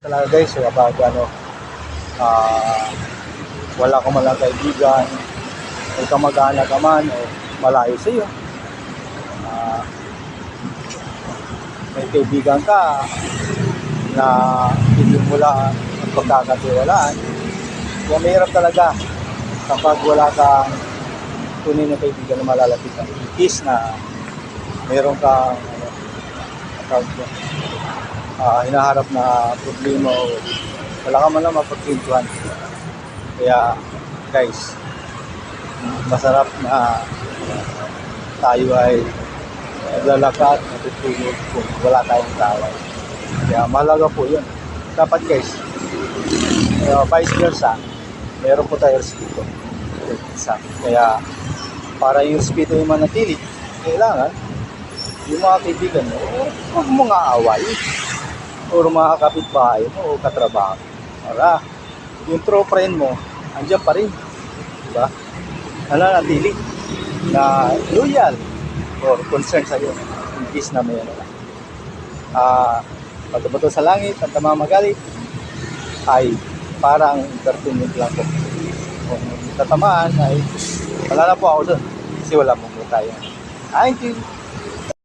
Talaga guys, about ah, wala ka man lang kaibigan, may kamag-anak ka man, o malayo sa iyo. May kaibigan ka na hindi mo lang ang pagkakatiwalaan. Kaya mahirap talaga kapag wala kang tunay na kaibigan na malalapitan. Is na meron kang hinaharap na problema o wala ka man lang mapagkwentuhan. Kaya guys, masarap na tayo ay naglalakad, natutulog kung wala tayong tawag. Kaya mahalaga po yun. Dapat guys, vice versa, meron po tayo respeto. Kaya para yung respeto yung manatili, kailangan yung mga kaibigan mo, huwag mong aaway o mga kapitbahay mo o katrabaho. Para yung true friend mo, andyan pa rin. Diba? Nananatili na loyal or concern sa'yo. In case na may pagkabato sa langit at mamagalit ay parang entertainment lang po. Kung tatamaan ay wala na po ako doon kasi wala po tayo.